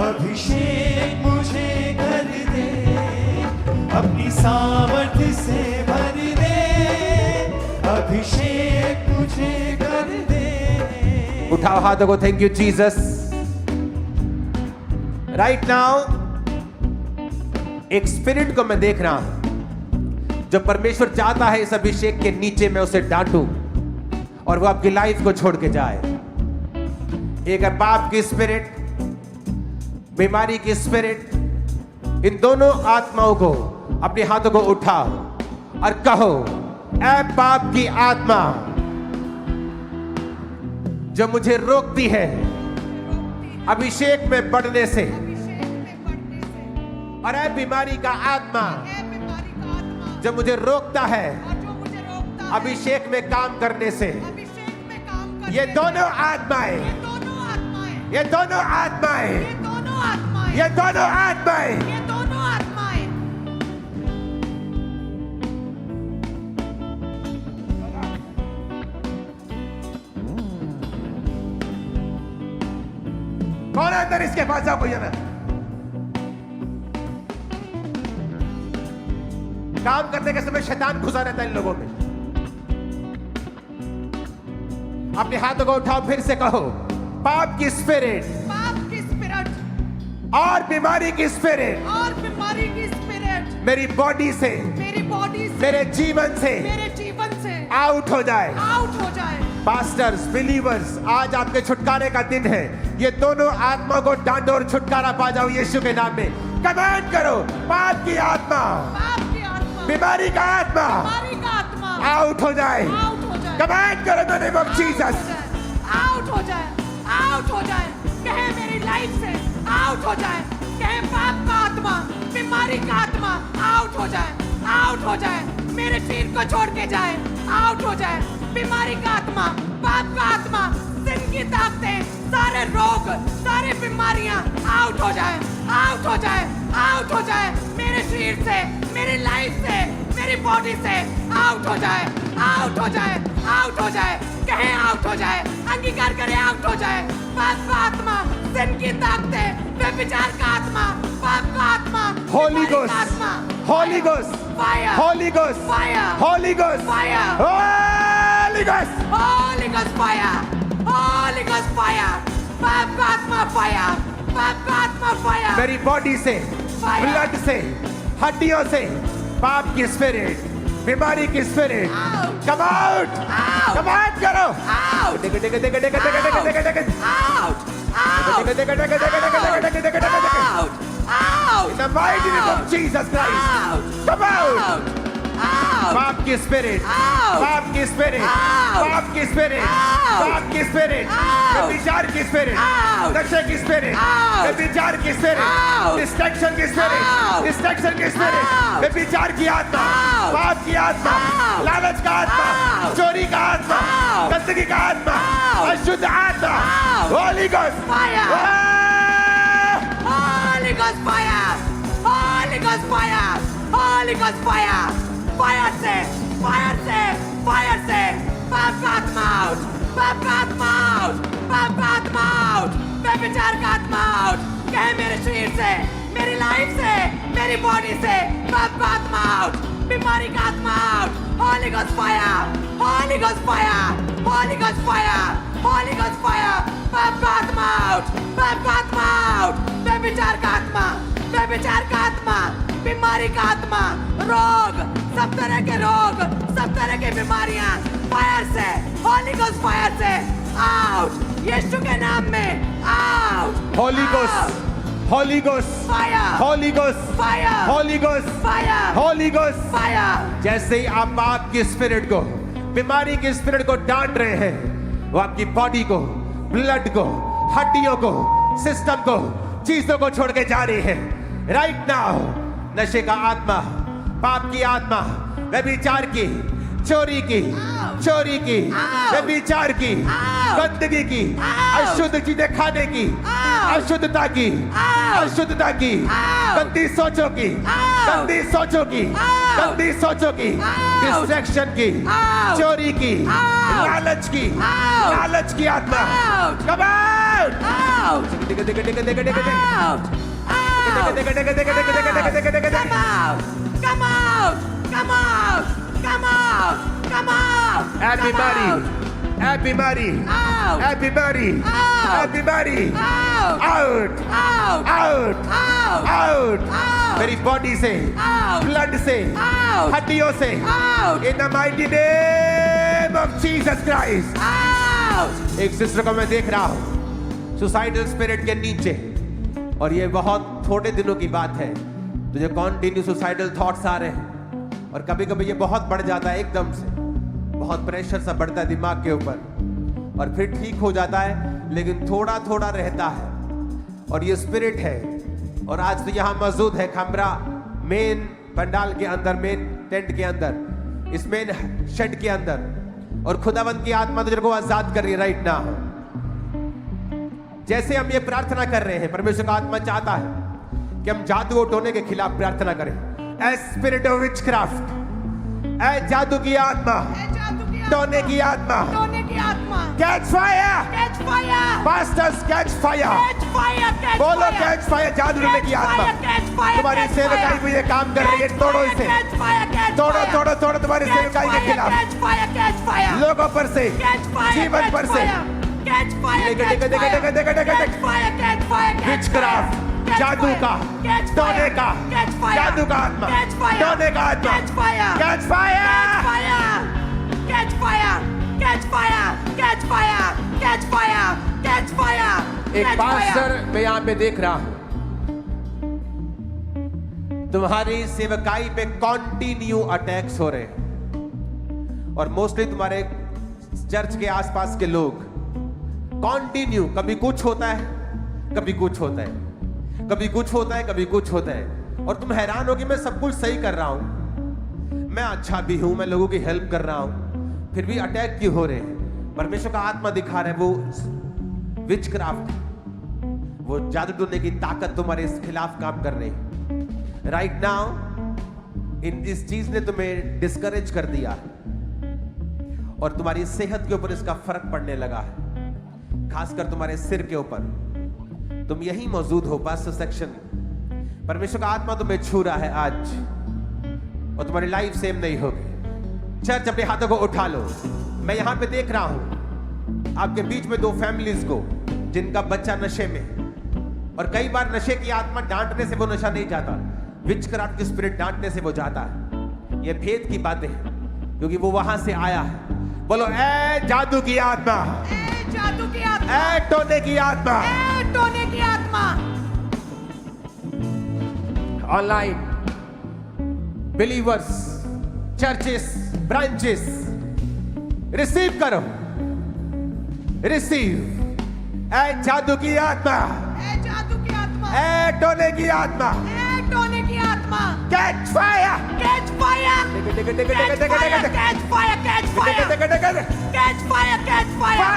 अभिषेक मुझे कर दे, अपनी सामर्थ से भर दे, अभिषेक मुझे कर दे। उठाओ हाथों को, thank you Jesus. Right now एक स्पिरिट को मैं देख रहा हूं जो परमेश्वर चाहता है इस अभिषेक के नीचे मैं उसे डांटूं और वो आपकी लाइफ को छोड़ के जाए। एक है पाप की स्पिरिट, बीमारी की स्पिरिट। इन दोनों आत्माओं को अपने हाथों को उठाओ और कहो, ऐ पाप की आत्मा जो मुझे रोकती है अभिषेक में बढ़ने से, और ऐ बीमारी का आत्मा जो मुझे रोकता है अभिषेक में काम करने से। ये दोनों आत्माएं, ये दोनों आत्माएं, ये दोनों आत्माएं, कौन है अंदर? इसके पास जाओ कोई है ना। काम करने के समय शैतान घुसा रहता है इन लोगों में। अपने हाथों को उठाओ, फिर से कहो, पाप की स्पिरिट और बीमारी की स्पिरिट मेरी बॉडी से, मेरे जीवन से आउट हो जाए। पास्टर्स, बिलीवर्स, आज आपके छुटकारे का दिन है। ये दोनों आत्मा को डांटो और छुटकारा पा जाओ यीशु के नाम में। कमांड करो, पाप की आत्मा, बीमारी का आत्मा आउट हो जाए। कमांड करो the name of Jesus. Out हो जाए, आउट हो जाए, कहे मेरी लाइफ से आउट हो जाए। कहे पाप का आत्मा, बीमारी का आत्मा आउट हो जाए, आउट हो जाए, मेरे शरीर को छोड़ के जाए, आउट हो जाए। बीमारी का आत्मा, पाप का आत्मा, सिन की ताकतें, सारे रोग, सारे बीमारियां आउट हो जाए, आउट हो जाए, आउट हो जाए, मेरे शरीर से, मेरी लाइफ से, मेरी बॉडी से आउट हो जाए, आउट हो जाए, आउट हो जाए, कहे आउट हो जाए, अंगीकार करे आउट हो जाए। पाप का आत्मा, सिन की ताकतें, व्यभिचार का आत्मा, पाप का आत्मा, होली बीमारी का गोस्ट, आत्मा, Holi ghost, fire, Holi ghost, fire, Holi ghost, fire, Holi ghost, Holi ghost fire, Holi ghost fire, पाप का आत्मा फायर, पाप का आत्मा फायर, मेरी बॉडी से, Fire. ब्लड से, हड्डियों से पाप की स्पिरिट, बीमारी की spirit Out. Come out, Out. Come out करो। out, dig dig dig dig dig dig dig dig dig out, out, dig dig dig dig dig dig dig dig dig. out, out, In the mighty name of Jesus Christ, out, come out. out, out, पाप की spirit, Out. पाप की spirit, Out. पाप की spirit, Out. पाप की spirit, Out. विचार की स्पिरिट, Out. नशे की स्पिरिट, Out. विचार की स्पिरिट, Out. डिस्ट्रैक्शन की स्पिरिट, Out. डिस्ट्रैक्शन की स्पिरिट, Out. विचार की आत्मा, Out. पाप की आत्मा, Out. लालच का आत्मा, Out. चोरी का आत्मा, Out. गंदगी का आत्मा, Out. अशुद्ध आत्मा, Out. Holi ghost, Fire. Holy Ghost fire, Holy Ghost fire, Holy Ghost fire, fire से, fire से, fire से, पाप का आत्मा out, पाप का आत्मा out, पाप का आत्मा out, व्यभिचार का आत्मा out, कहे मेरे शरीर से, मेरी लाइफ से, मेरी बॉडी से, पाप का आत्मा out, बीमारी का आत्मा out, Holy Ghost fire, Holy Ghost fire, Holy Ghost fire, Holy Ghost fire, पाप का आत्मा out, पाप का आत्मा out, व्यभिचार का आत्मा, व्यभिचार का आत्मा, बीमारी का आत्मा, रोग, सब तरह के रोग, सब तरह की बीमारियां, फायर से, होली गोस्ट फायर से, आउट, यीशु के नाम में, out, Holi ghost, Holi ghost, fire, Holi ghost, fire, Holi ghost, fire, Holi ghost. Fire, जैसे ही आप पाप की स्पिरिट को, बीमारी की स्पिरिट को डांट रहे हैं, वो आपकी बॉडी को, ब्लड को, हड्डियों को, सिस्टम को, चीजों को छोड़ के जा रही है। राइट नाउ नशे का आत्मा, पाप की आत्मा, व्यभिचार की, चोरी की, चोरी की, व्यभिचार की, गंदगी की, अशुद्ध चीजें खाने की, अशुद्धता की, अशुद्धता की, गंदी सोचों की, गंदी सोचों की, गंदी सोचों की, डिस्ट्रैक्शन की, चोरी की, लालच की, लालच की आत्मा, come out, Out! Digga, digga, digga, digga, digga, digga. Out! Out! Digga, digga, digga, digga, digga, digga, digga, digga, digga. Come out! Come out! Come out! Come out! Come out! Everybody, everybody, Out! everybody, Out! everybody, Out! out, Out! out, Out! out. Out! मेरी body से, Out! Blood से, Out! हड्डियों से, Out! in the mighty name of Jesus Christ. Out! एक sister को मैं देख रहा हूँ सुसाइडल स्पिरिट के नीचे, और ये बहुत थोड़े दिनों की बात है। तुझे कॉन्टिन्यू सुसाइडल थॉट्स आ रहे हैं, और कभी कभी ये बहुत बढ़ जाता है, एकदम से बहुत प्रेशर सा बढ़ता है दिमाग के ऊपर, और फिर ठीक हो जाता है, लेकिन थोड़ा थोड़ा रहता है। और ये स्पिरिट है, और आज तो यहाँ मौजूद है खमरा मेन पंडाल के अंदर, मेन टेंट के अंदर, इस मेन शेड के अंदर, और खुदावंद की आत्मा तुझे को आजाद कर रही है राइट नाउ। जैसे हम ये प्रार्थना कर रहे हैं, परमेश्वर का आत्मा चाहता है कि हम जादू और टोने के खिलाफ प्रार्थना करें। ए स्पिरिट ऑफ विचक्राफ्ट, ए जादू की आत्मा, टोने की आत्मा, टोने की आत्मा, catch fire, catch fire, pastors catch fire, catch fire, catch बोलो फायर, कैच फायर, जादू टोने की आत्मा तुम्हारी सेवकाई में ये काम कर रही है, तोड़ो इसे, कैच फायर, कैच तोड़ो फायर, तोड़ो तोड़ो तुम्हारी सेवकाई के खिलाफ, कैच फायर, कैच फायर, लोगों पर से, कैच फायर, जीवन पर से, कैच फायर, देखो, देखो, देखो, देखो, देखो, देखो, catch fire, catch fire, witchcraft, जादू का, टोने का, जादू का आत्मा, टोने का आत्मा, catch fire, catch fire, catch fire, catch fire, catch fire, catch fire, catch fire, एक पास्टर मैं यहाँ पे देख रहा हूँ, तुम्हारी सेवकाई पे कॉन्टिन्यू अटैक्स हो रहे हैं, और मोस्टली तुम्हारे चर्च के आसपास के लोग कॉन्टिन्यू, कभी कुछ होता है, कभी कुछ होता है, कभी कुछ होता है, कभी कुछ होता है, और तुम हैरान हो कि मैं सब कुछ सही कर रहा हूं, मैं अच्छा भी हूं, मैं लोगों की हेल्प कर रहा हूं, फिर भी अटैक क्यों हो रहे हैं? परमेश्वर का आत्मा दिखा रहा है, वो विचक्राफ्ट, वो जादू टोने की ताकत तुम्हारे इस खिलाफ काम कर रही है राइट नाउ। इस चीज ने तुम्हें डिस्करेज कर दिया, और तुम्हारी सेहत के ऊपर इसका फर्क पड़ने लगा है, खासकर तुम्हारे सिर के ऊपर। तुम यही मौजूद हो पास्टर सेक्शन, परमेश्वर का आत्मा तुम्हें छू रहा है आज, और तुम्हारी लाइफ सेम नहीं होगी। चर्च अपने हाथों को उठा लो। मैं यहां पे देख रहा हूं आपके बीच में दो फैमिलीज को जिनका बच्चा नशे में, और कई बार नशे की आत्मा डांटने से वो नशा नहीं जाता, विचक्राफ्ट की स्पिरिट डांटने से वो जाता है। ये भेद की बातें हैं, क्योंकि वो वहां से आया है। बोलो ए जादू की आत्मा, जादू की आत्मा, ए टोने की आत्मा, टोने की आत्मा, online believers, churches, branches, receive करो, रिसीव ए जादू की आत्मा, जादू की आत्मा, ए टोने की आत्मा, टोने की आत्मा, catch fire, catch fire, catch fire, catch fire, catch fire, catch fire, catch fire, catch fire,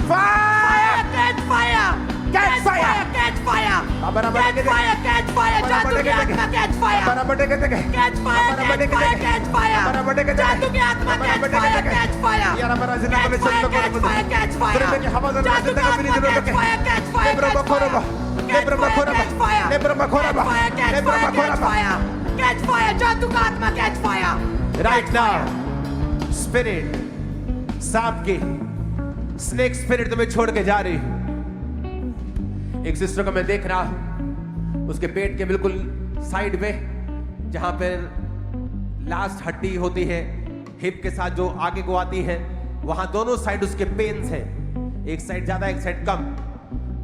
fire, catch fire, catch fire, catch fire, catch fire, catch fire, जादू की आत्मा, catch fire, catch fire, catch fire, catch fire, जादू की आत्मा, catch fire, catch fire, catch fire, catch fire, catch fire, जादू की आत्मा, catch fire, catch fire, catch fire, जादू का आत्मा, catch fire right now. Spirit, सांप की स्नेक स्पिरिट तुम्हें छोड़ के जा रही है। एक सिस्टर को मैं देख रहा हूं, उसके पेट के बिल्कुल साइड में, जहां पर लास्ट हड्डी होती है हिप के साथ जो आगे को आती है, वहां दोनों साइड उसके पेन्स हैं, एक साइड ज्यादा एक साइड कम।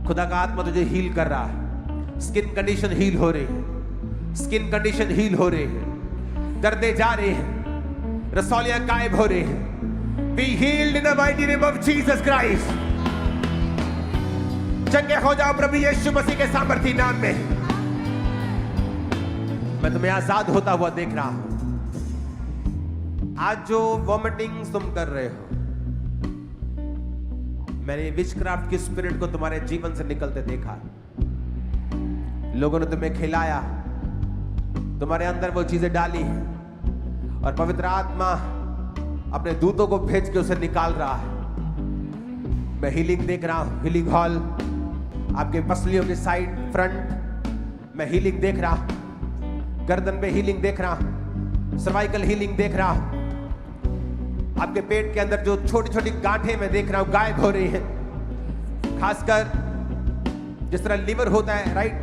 खुदा का आत्मा तुझे हील कर रहा है। स्किन कंडीशन हील हो रही है, स्किन कंडीशन हील हो रही है, दर्दे जा रही है, रसौलियां गायब हो रही है। Be healed in the mighty name of Jesus Christ. चंगे हो जाओ प्रभु यीशु मसीह के सामर्थी नाम में। मैं तुम्हें आजाद होता हुआ देख रहा हूं। आज जो वॉमिटिंग तुम कर रहे हो, मैंने विचक्राफ्ट की स्पिरिट को तुम्हारे जीवन से निकलते देखा। लोगों ने तुम्हें खिलाया, तुम्हारे अंदर वो चीजें डाली, और पवित्र आत्मा अपने दूतों को भेज के उसे निकाल रहा है। मैं हीलिंग देख रहा हूं, हीलिंग हॉल आपके पसलियों के साइड फ्रंट मैं हीलिंग देख रहा हूं, गर्दन में हीलिंग देख रहा हूं, सर्वाइकल हीलिंग देख रहा हूं, आपके पेट के अंदर जो छोटी छोटी गांठें मैं देख रहा हूं गायब हो रही हैं, खासकर जिस तरह लीवर होता है राइट,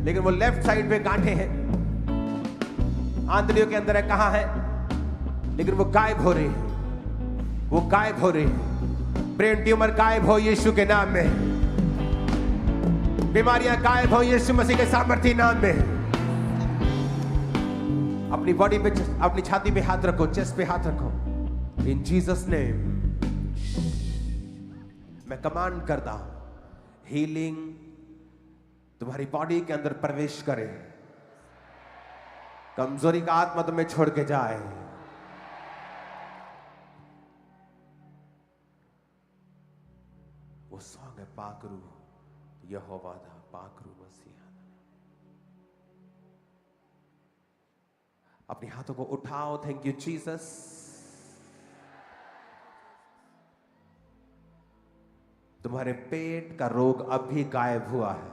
लेकिन वो लेफ्ट साइड पे गांठें हैं, आंतड़ियों के अंदर है, कहां है, लेकिन वो गायब हो रही है, वो गायब हो रही है। ब्रेन ट्यूमर गायब हो यीशु के नाम में, बीमारियां गायब हो यीशु मसीह के सामर्थ्य नाम में। अपनी बॉडी पे, अपनी छाती पे हाथ रखो, चेस्ट पे हाथ रखो, इन जीसस नेम मैं कमांड करता हूं हीलिंग तुम्हारी बॉडी के अंदर प्रवेश करे, कमजोरी का आत्मा तुम्हें छोड़ के जाए। वो सॉन्ग है पाकरू यहोवा दा, पाकरू मसीहा। अपने हाथों को उठाओ, थैंक यू जीसस। तुम्हारे पेट का रोग अब भी गायब हुआ है,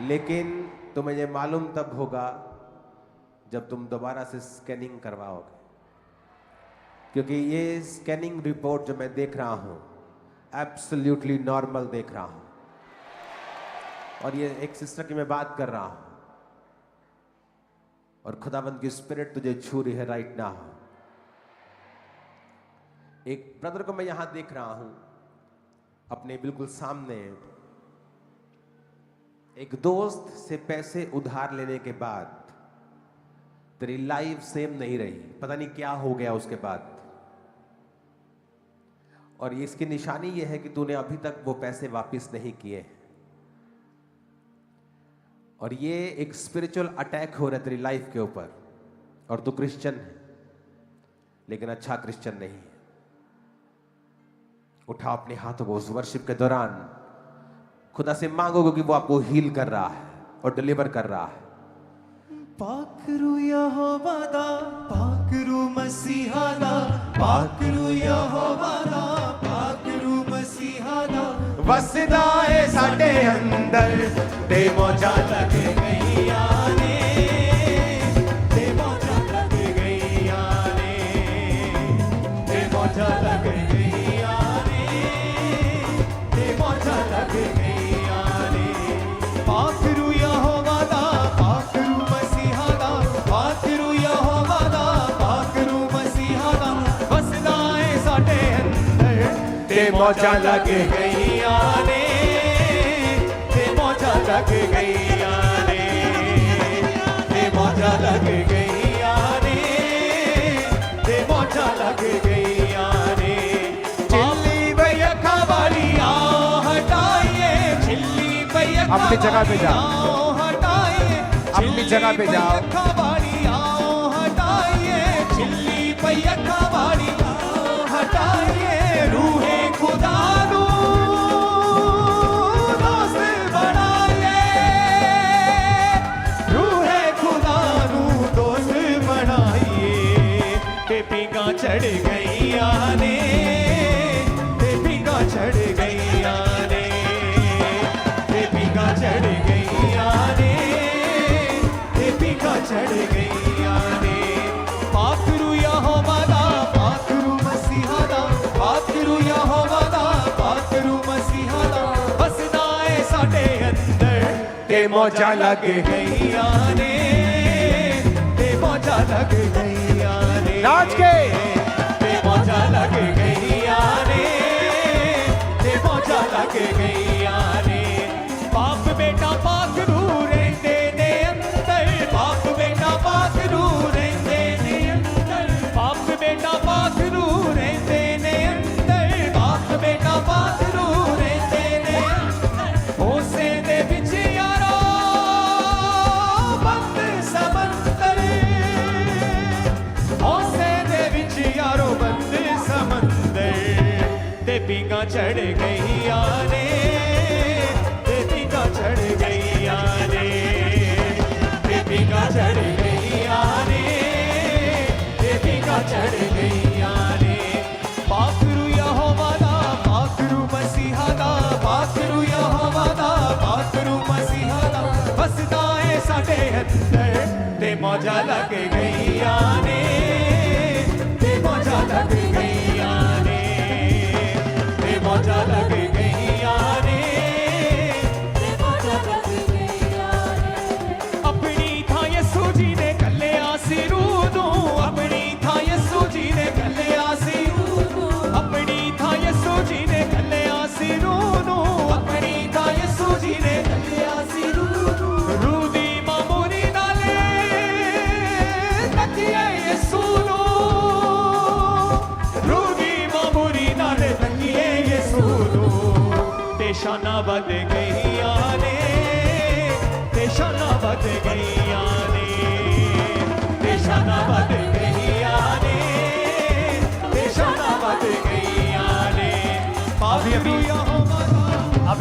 लेकिन तुम्हें यह मालूम तब होगा जब तुम दोबारा से स्कैनिंग करवाओगे, क्योंकि ये स्कैनिंग रिपोर्ट जो मैं देख रहा हूं एब्सोल्युटली नॉर्मल देख रहा हूं। और ये एक सिस्टर की मैं बात कर रहा हूं और खुदावंद की स्पिरिट तुझे छू रही है राइट नाउ। एक ब्रदर को मैं यहां देख रहा हूं अपने बिल्कुल सामने, एक दोस्त से पैसे उधार लेने के बाद तेरी लाइफ सेम नहीं रही, पता नहीं क्या हो गया उसके बाद। और इसकी निशानी यह है कि तूने अभी तक वो पैसे वापस नहीं किए, और ये एक स्पिरिचुअल अटैक हो रहा है तेरी लाइफ के ऊपर। और तू क्रिश्चियन है, लेकिन अच्छा क्रिश्चियन नहीं है। उठा अपने हाथों को, उस वर्शिप के दौरान खुदा से मांगोगे कि वो आपको हील कर रहा है और डिलीवर कर रहा है। पाकरू यहोवा दा, पाकरू मसीहा दा, पाकरू यहोवा दा, पाकरू मसीहा दा, वसदा है साडे अंदर, ते मौजा लग गईया ने, ते मौजा लग गईया ने, ते मौजा लग गईया ने, ते मौजा लग गईया ने। पाकरू यहोवा दा, पाकरू मसीहा दा, पाकरू यहोवा दा, पाकरू मसीहा दा, वसदा है साडे अंदर, ते मौजा लग गईया ने, ते मौजा लग गईया ने, ते मौजा लग गईया ने, ते मौजा लग गईया ने। चिल्ली भैया वाली आओ हटाइए, चिल्ली भैया अपनी जगह पे जाओ, आओ हटाइए, अपनी जगह पे जाओ। वाली आओ हटाइए, चिल्ली भैया वाली आओ हटाइए। रूहे खुदा नू दोस्त बनाइए, रूहे खुदा नू दोस्त बनाइए। ते पींगा चढ़ गईया ने, ते पींगा चढ़ गईया ने, ते पींगा चढ़ गईया ने, ते पींगा चढ़ गईया ने। पाकरू यहोवा दा, पाकरू मसीहा दा, पाकरू यहोवा दा, पाकरू मसीहा दा, वसदा है साडे अंदर, ते मौजा लग गईया ने, ते मौजा लग गईया ने। नाच के ते मौजा लग गईया ने, ते मौजा लग गईया ने। बाप बेटा पाकरू रहंदे ने अंदर, बाप बेटा पाकरू रहंदे ने अंदर, बाप बेटा पाकरू रहंदे ने अंदर, बाप बेटा पाकरू रहंदे ने अंदर। होसे दे विच यारो बंद समंदर, होसे दे विच यारो बंद समंदर। ते पींगा चढ़ गईया ने, ते पींगा चढ़ गईया ने, ते पींगा चढ़ गईया ने, ते पींगा चढ़ गईया ने। पाकरू यहोवा दा, पाकरू मौजा लग गईया ने, ते मौजा लग गईया ने, ते मौजा लग गईया ने, ते मौजा लग गईया ने। अपनी था यसू जी ने कल्लिया सी रूदू, अपनी था यसू जी ने कल्लिया सी रूदू, अपनी था यसू जी ने कल्लिया सी रूदू, अपनी था यसू जी ने कल्लिया सी रूदू, रूदी मामूरी नाले तकिए यसू नो, रूदी मामूरी नाले तकिए यसू नो, ते शाना बद गईया ने, ते शाना बद गईया ने, ते शाना बद गईया ने, ते शाना बद गईया ने।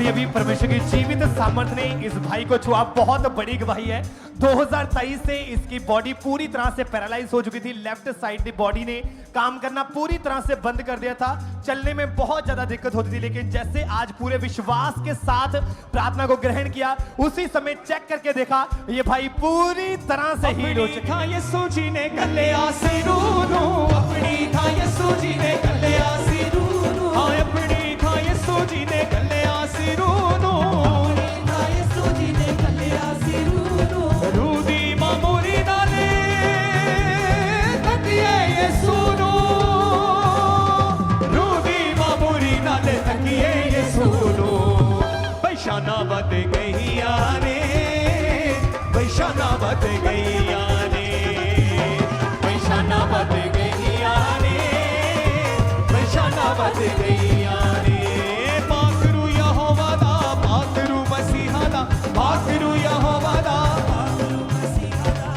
अभी परमेश्वर की जीवित सामर्थ ने इस भाई को छुआ, बहुत बड़ी गवाही है। 2023 से इसकी बॉडी पूरी तरह से पैरालाइज हो चुकी थी, लेफ्ट साइड की बॉडी ने काम करना पूरी तरह से बंद कर दिया था, चलने में बहुत ज्यादा दिक्कत होती थी, लेकिन जैसे आज पूरे विश्वास के साथ प्रार्थना को ग्रहण किया, उसी समय चेक करके देखा ये भाई पूरी तरह से हील हो चुका। था यसू जी ने कल्लिया सी रूदू, अपनी था यसू जी ने कल्लिया सी रूदू, हाँ अपनी था यसू जी ने कल्लिया सी रूदू, अपनी था यसू जी ने कल्लिया सी रूदू, रूदी मामूरी नाले तकिए यसू नो, रूदी मामूरी नाले तकिए यसू नो, बैशाना बद गईया ने, बैशाना बद गईया ने, बैशाना बद गईया ने, बैशाना बद गईया ने। पाकरू यहोवा दा, पाकरू मसीहा दा, पाकरू यहोवा दा,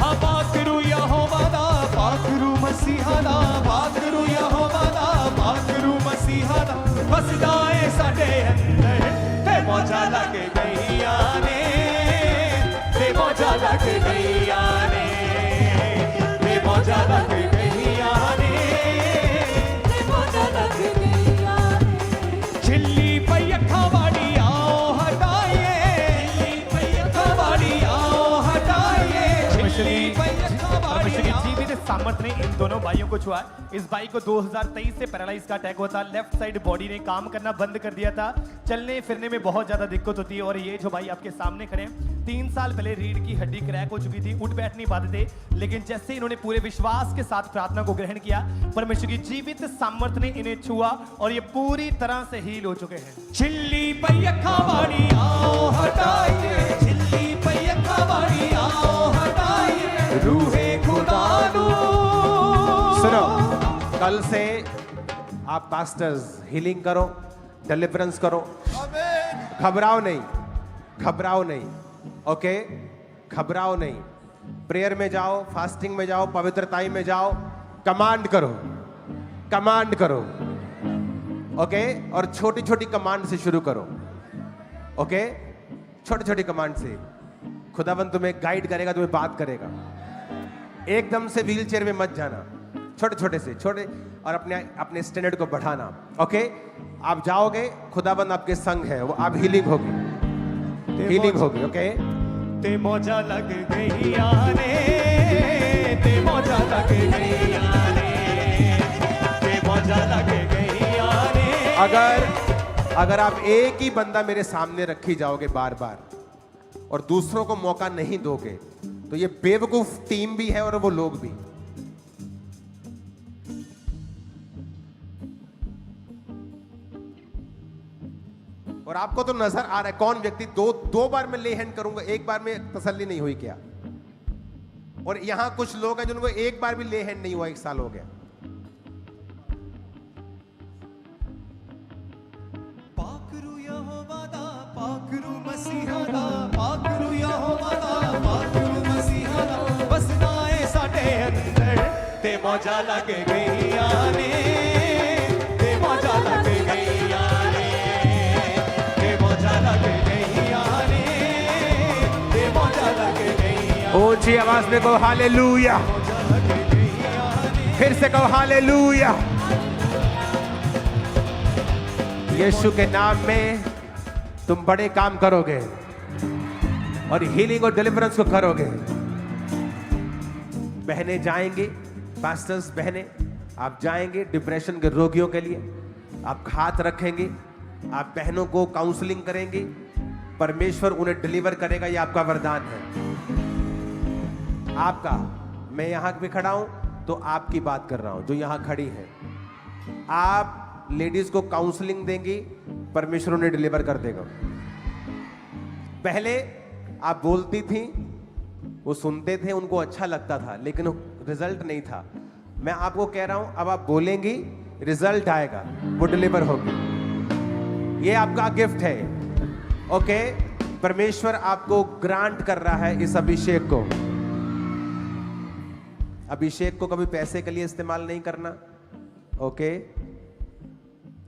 हाँ पाकरू यहोवा दा, पाकरू मसीहा दा, पाकरू यहोवा दा, पाकरू मसीहा दा, बसदा है साडे अंदर, ते मौजा लग गईया ने, ते मौजा लग गईया ने, ते मौजा लग गईया ने, ते मौजा लग गईया ने। छिल्ली पई अखा वाली आओ हटाइए, छिल्ली पई अखा वाली आओ हटाइए, छिल्ली पई अखा वाली परमेश्वर की आओ। जीवित सामर्थ ने इन दोनों भाइयों को छुआ। इस भाई को 2023 से पैरालाइज का अटैक हुआ था, लेफ्ट साइड बॉडी ने काम करना बंद कर दिया था, चलने फिरने में बहुत ज्यादा दिक्कत होती है। और ये जो भाई आपके सामने खड़े हैं, 3 साल पहले रीढ़ की हड्डी क्रैक हो चुकी थी, उठ बैठ नहीं पाते थे, लेकिन जैसे इन्होंने पूरे विश्वास के साथ प्रार्थना को ग्रहण किया, परमेश्वर की जीवित सामर्थ ने इन्हें छुआ और ये पूरी तरह से हील हो चुके हैं। छिल्ली पई अखा वाली आओ हटाइए, छिल्ली पई अखा वाली आओ हटाइए, रूहे खुदा नो। सुनो, कल से आप पास्टर्स हीलिंग करो, डिलीवरेंस करो, घबराओ नहीं, घबराओ नहीं, ओके, घबराओ नहीं, प्रेयर में जाओ, फास्टिंग में जाओ, पवित्रताई में जाओ, कमांड करो, कमांड करो, ओके, और छोटी छोटी कमांड से शुरू करो, ओके, छोटी छोटी कमांड से खुदावंद तुम्हें गाइड करेगा, तुम्हें बात करेगा। एकदम से व्हील चेयर में मत जाना, छोटे छोटे से छोटे, और अपने अपने स्टैंडर्ड को बढ़ाना, ओके। आप जाओगे, खुदावंद आपके संग है, वो आप हीलिंग होगी, हीलिंग होगी, ओके। ते मौजा लग गईया ने, ते मौजा लग गईया ने, ते मौजा लग गईया ने। अगर आप एक ही बंदा मेरे सामने रखी जाओगे बार बार और दूसरों को मौका नहीं दोगे, तो ये बेवकूफ टीम भी है और वो लोग भी। और आपको तो नजर आ रहा है कौन व्यक्ति दो बार में ले हैंड करूंगा, एक बार में तसल्ली नहीं हुई क्या? और यहां कुछ लोग हैं जिनको एक बार भी ले हैंड नहीं हुआ, 1 साल हो गया। पाकरू यहोवा दा, पाकरू मसीहा दा, पाकरू यहोवा दा, पाकरू मसीहा दा, बसदा है साडे अंदर, ते मौजा लग गईया ने, ते मौजा लग गईया ने, ते मौजा लग गईया ने, ते मौजा लग गईया। ऊंची आवाज में कहो हालेलुया, फिर से कहो हालेलुया। यीशु के नाम में तुम बड़े काम करोगे और हीलिंग और डिलीवरेंस को करोगे। बहनें जाएंगे, पास्टर्स बहनें, आप जाएंगे डिप्रेशन के रोगियों के लिए, आप हाथ रखेंगे, आप बहनों को काउंसलिंग करेंगे, परमेश्वर उन्हें डिलीवर करेगा। ये आपका वरदान है, आपका। मैं यहां भी खड़ा हूं तो आपकी बात कर रहा हूं जो यहां खड़ी है। आप लेडीज को काउंसलिंग देंगी, परमेश्वर उन्हें डिलीवर कर देगा। पहले आप बोलती थी, वो सुनते थे, उनको अच्छा लगता था, लेकिन रिजल्ट नहीं था। मैं आपको कह रहा हूं, अब आप बोलेंगी, रिजल्ट आएगा, वो डिलीवर होगी। ये आपका गिफ्ट है। ओके, परमेश्वर आपको ग्रांट कर रहा है इस अभिषेक को। अभिषेक को कभी पैसे के लिए इस्तेमाल नहीं करना। ओके,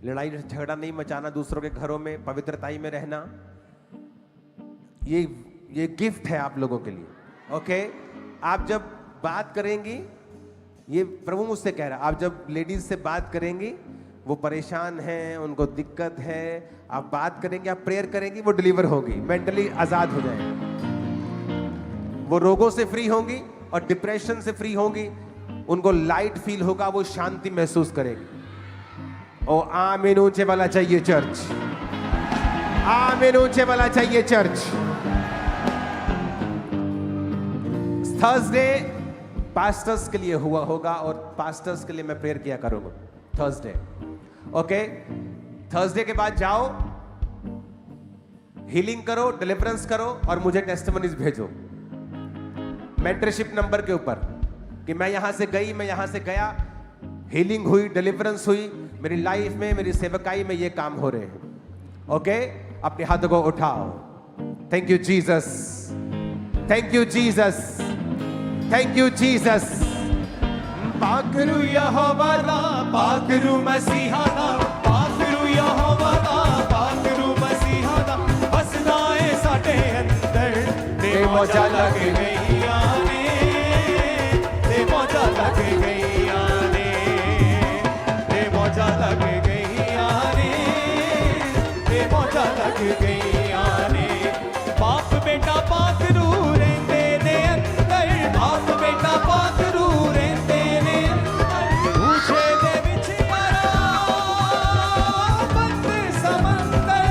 लड़ाई झगड़ा नहीं मचाना दूसरों के घरों में, पवित्रताई में रहना। ये गिफ्ट है आप लोगों के लिए। ओके, आप जब बात करेंगी, ये प्रभु मुझसे कह रहा है, आप जब लेडीज से बात करेंगी, वो परेशान हैं, उनको दिक्कत है, आप बात करेंगे, आप प्रेयर करेंगी, वो डिलीवर होगी, मेंटली आजाद हो जाएंगे, वो रोगों से फ्री होंगी और डिप्रेशन से फ्री होंगी, उनको लाइट फील होगा, वो शांति महसूस करेगी। ओ आमीन ऊंचे वाला चाहिए चर्च, आमीन ऊंचे वाला चाहिए चर्च। थर्सडे पास्टर्स के लिए हुआ होगा और पास्टर्स के लिए मैं प्रेयर किया करूंगा थर्सडे। ओके, थर्सडे के बाद जाओ, हीलिंग करो, डिलीवरेंस करो और मुझे टेस्टिमनीज भेजो मेंटरशिप नंबर के ऊपर कि मैं यहां से गई, मैं यहां से गया, हीलिंग हुई, डिलीवरेंस हुई, मेरी लाइफ में, मेरी सेवकाई में ये काम हो रहे हैं। ओके, अपने हाथों को उठाओ। Thank you Jesus, thank you Jesus, thank you Jesus. पाकरू यहोवा दा, पाकरू मसीहा दा, पाकरू यहोवा दा, पाकरू मसीहा दा, बसदा है साडे अंदर, ते मौजा लग गईया ने, ते मौजा लग गईया ने, ते मौजा लग गईया ने, ते मौजा लग गईया ने। बाप बेटा पाकरू रहंदे ने अंदर, बाप बेटा पाकरू रहंदे ने अंदर, पूछे दे विच यारा बंद समंदर,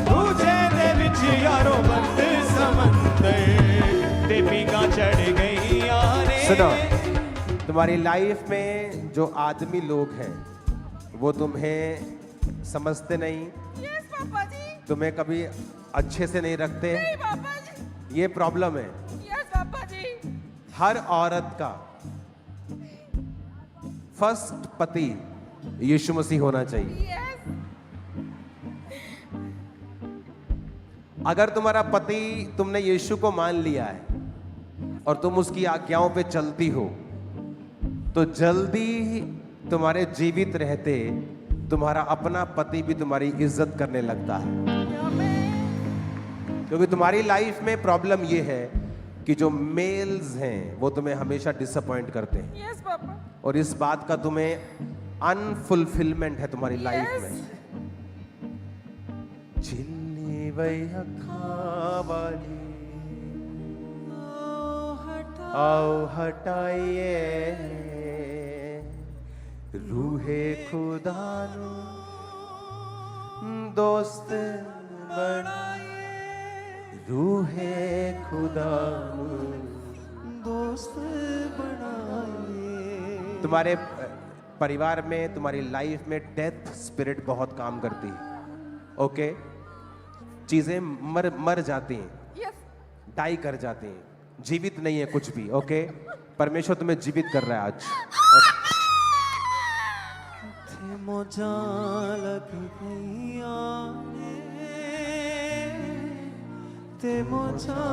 पूछे दे विच यारो बंद समंदर, ते पींगा चढ़ गईया ने। सुनो, तुम्हारी लाइफ में जो आदमी लोग हैं वो तुम्हें समझते नहीं, यस पापा जी, तुम्हें कभी अच्छे से नहीं रखते, नहीं पापा जी, ये प्रॉब्लम है। यस पापा जी, हर औरत का फर्स्ट पति यीशु मसीह होना चाहिए। यस, अगर तुम्हारा पति, तुमने यीशु को मान लिया है और तुम उसकी आज्ञाओं पे चलती हो, तो जल्दी तुम्हारे जीवित रहते तुम्हारा अपना पति भी तुम्हारी इज्जत करने लगता है। क्योंकि तुम्हारी लाइफ में प्रॉब्लम ये है कि जो मेल्स हैं वो तुम्हें हमेशा डिसअपॉइंट करते हैं, यस पापा, और इस बात का तुम्हें अनफुलफिलमेंट है तुम्हारी लाइफ Yes. में। चिल्ली वही अखा वाली आओ हटाइए रूहे खुदा नु दोस्त बनाइए, रूहे खुदा नु दोस्त बनाइए। तुम्हारे परिवार में, तुम्हारी लाइफ में डेथ स्पिरिट बहुत काम करती है। ओके, चीजें मर जाती हैं, यस, डाई कर जाती हैं, जीवित नहीं है कुछ भी। ओके, परमेश्वर तुम्हें जीवित कर रहा है आज। मौजा लग गईया ने, ते मौजा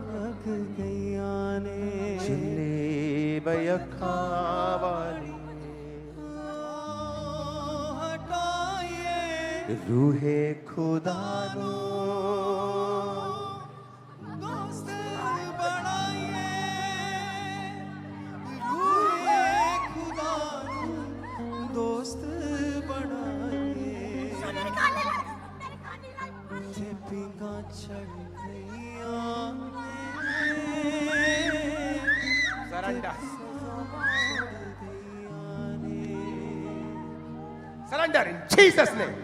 लग गईया ने, चिल्ले बयखा वाली हटाइए रूहे खुदा नु दोस्त बनाइए, रूहे खुदा दोस्त बनाइए। ते पींगा चढ़ गईया ने, Surrender in Jesus' name.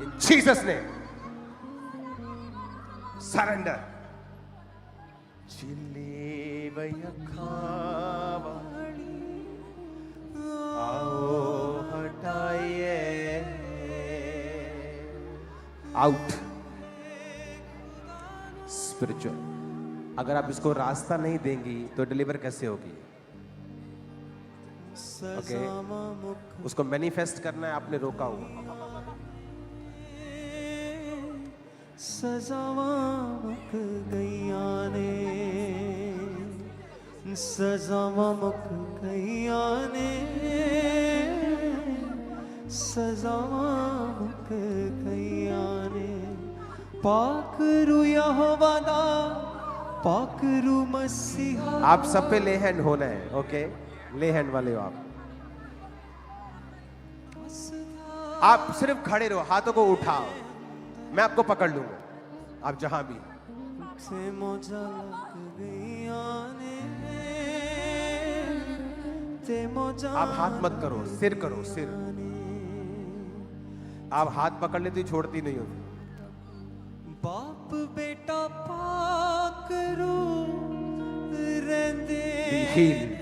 In Jesus' name. Surrender. चिल्लेवया खावाड़ी आओ हटाइए आउट स्पिरिचुअल अगर आप इसको रास्ता नहीं देंगी तो डिलीवर कैसे होगी ओके उसको मैनिफेस्ट करना है आपने रोका हुआ सजावां मुक गईयां ने सजावां मुक गईयां ने सजावां मुक गईयां ने पाकरू यहोवा दा पाकरू मसीहा आप सब पे ले हैंड होना है ओके ले हैंड वाले हो आप सिर्फ खड़े रहो हाथों को उठाओ मैं आपको पकड़ लूंगा आप जहां भी से मोजा लग गईयां ने ते मोजा आप हाथ मत करो सिर करो सिर आप हाथ पकड़ लेती छोड़ती नहीं होती बाप बेटा पाकरू रहंदे Be healed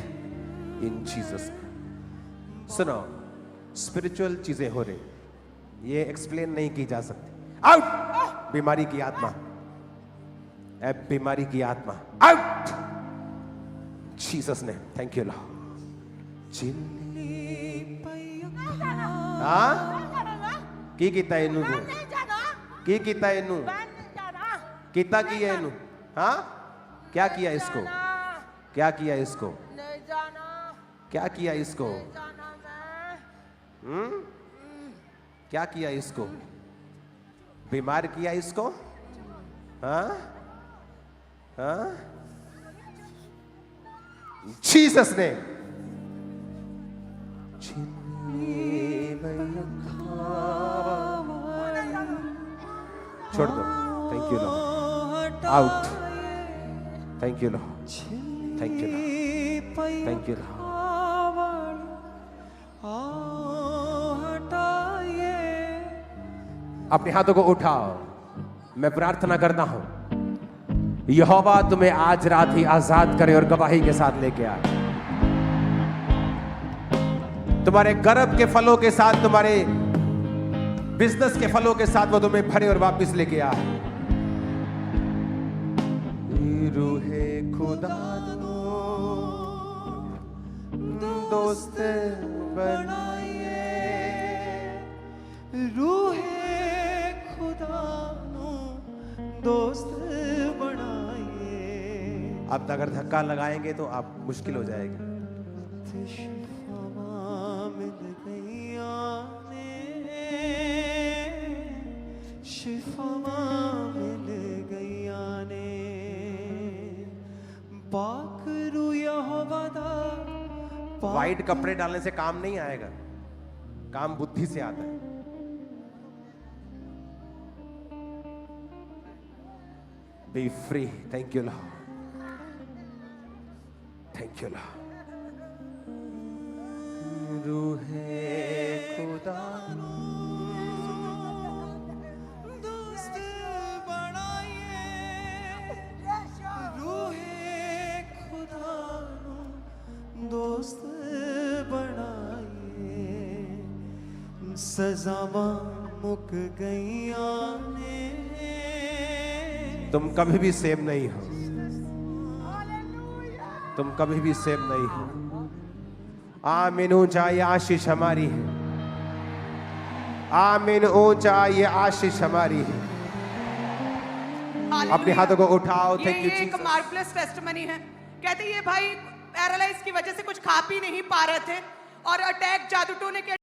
in Jesus. सुनो स्पिरिचुअल चीजें हो रही ये एक्सप्लेन नहीं की जा सकती आउट बीमारी की आत्मा बीमारी की आत्मा आउट जीसस ने थैंक यू लॉर्ड हाँ की कीता इनू तू की कीता इनू कीता की है इनू हाँ क्या किया इसको क्या किया इसको क्या किया इसको क्या किया इसको बीमार किया इसको हाँ हाँ जीसस ने छोड़ दो thank you Lord out thank you Lord thank you Lord thank you Lord अपने हाथों को उठाओ मैं प्रार्थना करता हूं यहोवा तुम्हें आज रात ही आजाद करे और गवाही के साथ लेके आए तुम्हारे गर्भ के फलों के साथ तुम्हारे बिजनेस के फलों के साथ वो तुम्हें भरे और वापस लेके आए रूहे खुदा दोस्त बनाइए रूहे खुदा दोस्त बनाइए अब अगर धक्का लगाएंगे तो आप मुश्किल हो जाएगी शिफा मिल गईया ने पाकरू यहोवा दा वाइट कपड़े डालने से काम नहीं आएगा काम बुद्धि से आता है Be free. Thank you, Lord. Thank you, Lord. रूहे खुदा दोस्त बनाइए रूहे खुदा दोस्त बनाइए सजावां मुक गईया ने तुम कभी भी सेम नहीं हो तुम कभी भी सेम नहीं हो आमीन ऊंचा ये आशीष हमारी है आमीन ऊंचा ये आशीष हमारी है अपने हाथों को उठाओ थैंक यू ये एक मार्वलस टेस्टिमनी है कहते ये भाई पैरालाइज की वजह से कुछ खा पी नहीं पा रहे थे और अटैक जादू टोने के